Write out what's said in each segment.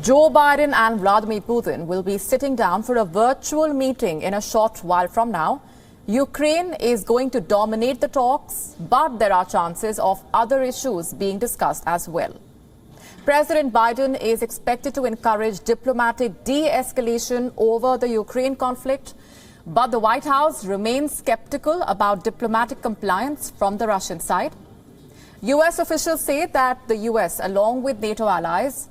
Joe Biden and Vladimir Putin will be sitting down for a virtual meeting in a short while from now. Ukraine is going to dominate the talks, but there are chances of other issues being discussed as well. President Biden is expected to encourage diplomatic de-escalation over the Ukraine conflict, but the White House remains skeptical about diplomatic compliance from the Russian side. U.S. officials say that the U.S., along with NATO allies,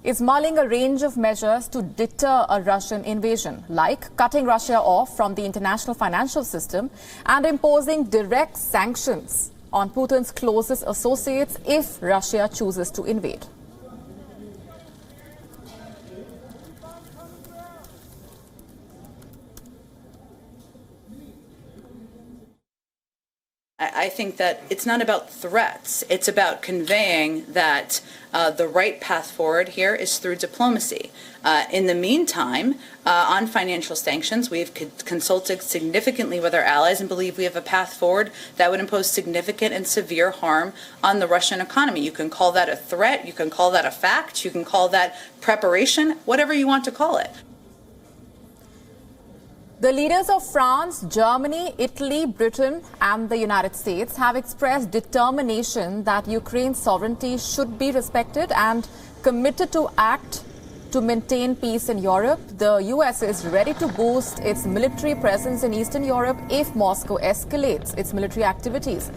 is mulling a range of measures to deter a Russian invasion, like cutting Russia off from the international financial system and imposing direct sanctions on Putin's closest associates if Russia chooses to invade. I think that it's not about threats. It's about conveying that the right path forward here is through diplomacy. In the meantime, on financial sanctions, we've consulted significantly with our allies and believe we have a path forward that would impose significant and severe harm on the Russian economy. You can call that a threat, you can call that a fact, you can call that preparation, whatever you want to call it. The leaders of France, Germany, Italy, Britain and the United States have expressed determination that Ukraine's sovereignty should be respected and committed to act to maintain peace in Europe. The US is ready to boost its military presence in Eastern Europe if Moscow escalates its military activities.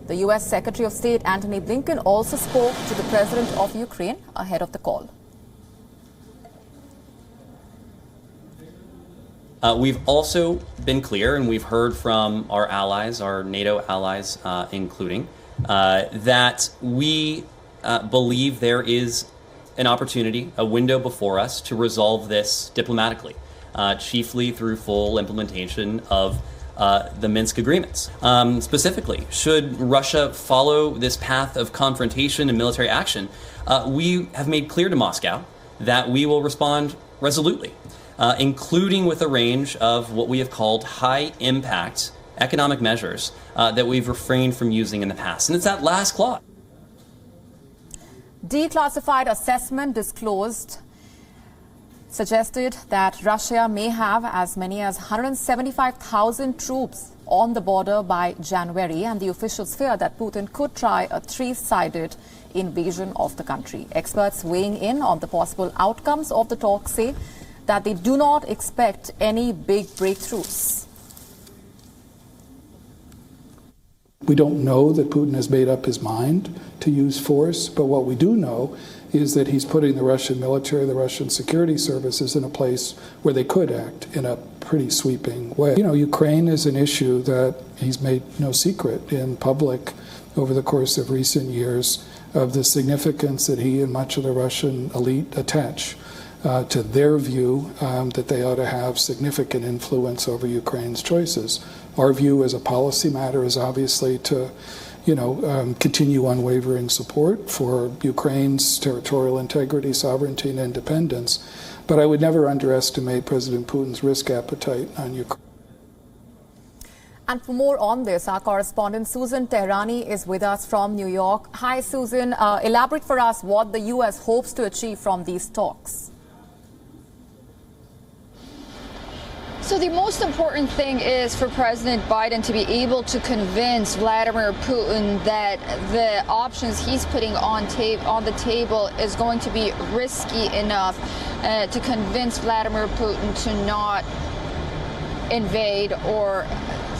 The US Secretary of State Antony Blinken also spoke to the President of Ukraine ahead of the call. We've also been clear, and we've heard from our allies, our NATO allies including, that we believe there is an opportunity, a window before us to resolve this diplomatically, chiefly through full implementation of the Minsk agreements. Specifically, should Russia follow this path of confrontation and military action, we have made clear to Moscow that we will respond resolutely. Including with a range of what we have called high-impact economic measures that we've refrained from using in the past. And it's that last clause. Declassified assessment disclosed suggested that Russia may have as many as 175,000 troops on the border by January, and the officials fear that Putin could try a three-sided invasion of the country. Experts weighing in on the possible outcomes of the talks say that they do not expect any big breakthroughs. We don't know that Putin has made up his mind to use force, but what we do know is that he's putting the Russian military, the Russian security services in a place where they could act in a pretty sweeping way. You know, Ukraine is an issue that he's made no secret in public over the course of recent years of the significance that he and much of the Russian elite attach to their view that they ought to have significant influence over Ukraine's choices. Our view as a policy matter is obviously to, continue unwavering support for Ukraine's territorial integrity, sovereignty, and independence. But I would never underestimate President Putin's risk appetite on Ukraine. And for more on this, our correspondent Susan Tehrani is with us from New York. Hi, Susan. Elaborate for us what the U.S. hopes to achieve from these talks. So the most important thing is for President Biden to be able to convince Vladimir Putin that the options he's putting on the table is going to be risky enough to convince Vladimir Putin to not invade or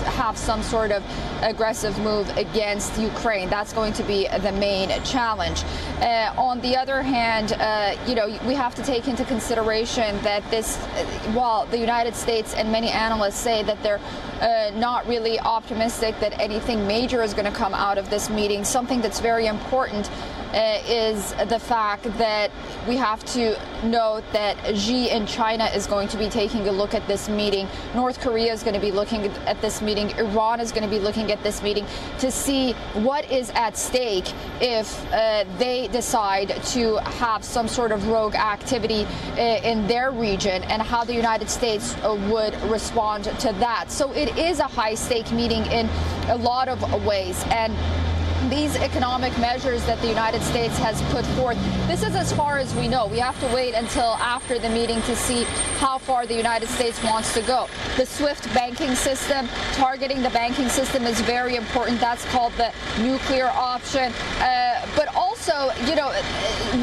have some sort of aggressive move against Ukraine. That's going to be the main challenge. On the other hand, we have to take into consideration that this, while the United States and many analysts say that they're not really optimistic that anything major is going to come out of this meeting, something that's very important is the fact that we have to note that Xi in China is going to be taking a look at this meeting. North Korea is going to be looking at this meeting. Iran is going to be looking at this meeting to see what is at stake if they decide to have some sort of rogue activity in their region, and how the United States would respond to that. So it is a high-stake meeting in a lot of ways. And these economic measures that the United States has put forth, this is as far as we know. We have to wait until after the meeting to see how far the United States wants to go. The SWIFT banking system, targeting the banking system is very important. That's called the nuclear option. But also, you know,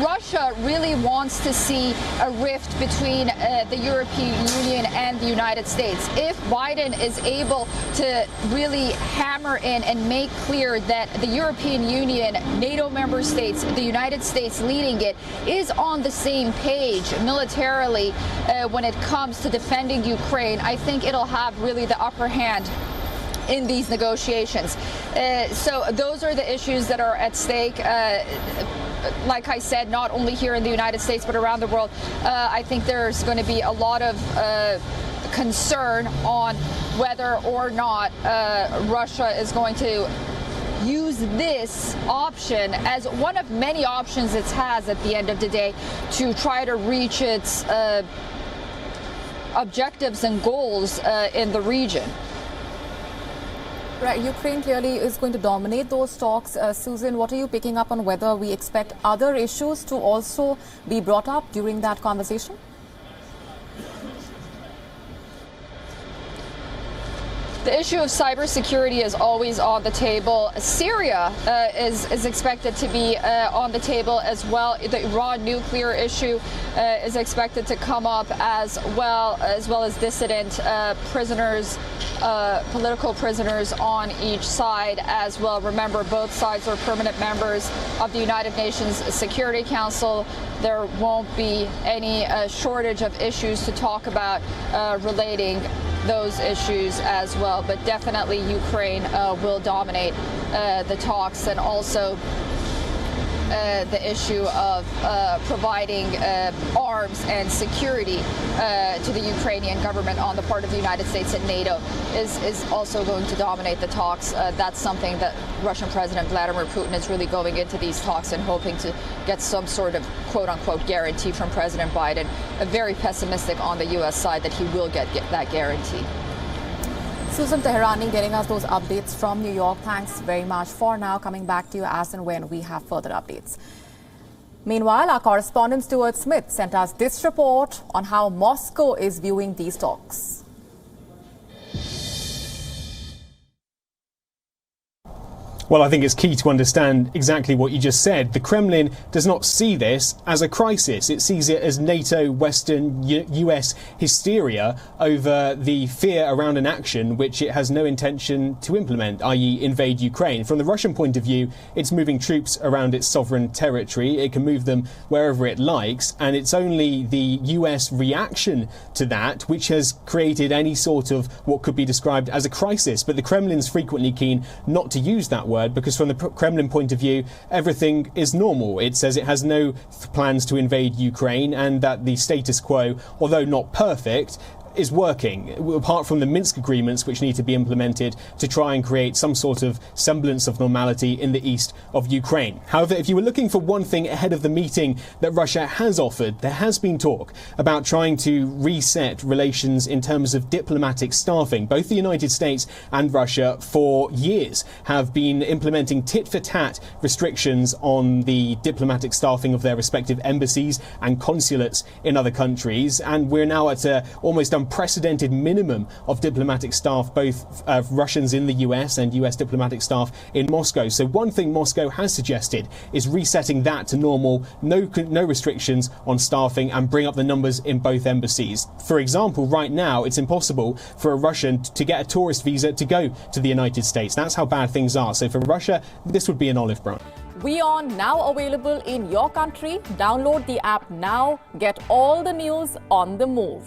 Russia really wants to see a rift between the European Union and the United States. If Biden is able to really hammer in and make clear that the European Union, NATO member states, the United States leading it, is on the same page militarily when it comes to defending Ukraine, I think it'll have really the upper hand in these negotiations. So those are the issues that are at stake. Like I said, not only here in the United States, but around the world. I think there's going to be a lot of concern on whether or not Russia is going to use this option as one of many options it has at the end of the day to try to reach its objectives and goals in the region. Right, Ukraine clearly is going to dominate those talks. Susan, what are you picking up on whether we expect other issues to also be brought up during that conversation? The issue of cybersecurity is always on the table. Syria is expected to be on the table as well. The Iran nuclear issue is expected to come up as well as dissident prisoners, political prisoners on each side as well. Remember, both sides are permanent members of the United Nations Security Council. There won't be any shortage of issues to talk about relating those issues as well, but definitely Ukraine will dominate the talks, and also the issue of providing arms and security to the Ukrainian government on the part of the United States and NATO is also going to dominate the talks. That's something that Russian President Vladimir Putin is really going into these talks and hoping to get some sort of quote-unquote guarantee from President Biden. Very pessimistic on the U.S. side that he will get that guarantee. Susan Teherani getting us those updates from New York. Thanks very much. For now, coming back to you as and when we have further updates. Meanwhile, our correspondent Stuart Smith sent us this report on how Moscow is viewing these talks. Well, I think it's key to understand exactly what you just said. The Kremlin does not see this as a crisis. It sees it as NATO, Western, US hysteria over the fear around an action which it has no intention to implement, i.e. invade Ukraine. From the Russian point of view, it's moving troops around its sovereign territory. It can move them wherever it likes, and it's only the US reaction to that which has created any sort of what could be described as a crisis. But the Kremlin's frequently keen not to use that word, because from the Kremlin point of view, everything is normal. It says it has no plans to invade Ukraine, and that the status quo, although not perfect, is working, apart from the Minsk agreements which need to be implemented to try and create some sort of semblance of normality in the east of Ukraine. However, if you were looking for one thing ahead of the meeting that Russia has offered, there has been talk about trying to reset relations in terms of diplomatic staffing. Both the United States and Russia for years have been implementing tit-for-tat restrictions on the diplomatic staffing of their respective embassies and consulates in other countries, and we're now at almost unprecedented minimum of diplomatic staff, both Russians in the US and US diplomatic staff in Moscow. So one thing Moscow has suggested is resetting that to normal, no restrictions on staffing, and bring up the numbers in both embassies. For example, right now it's impossible for a Russian to get a tourist visa to go to the United States. That's how bad things are. So for Russia, this would be an olive branch. WION now available in your country. Download the app now. Get all the news on the move.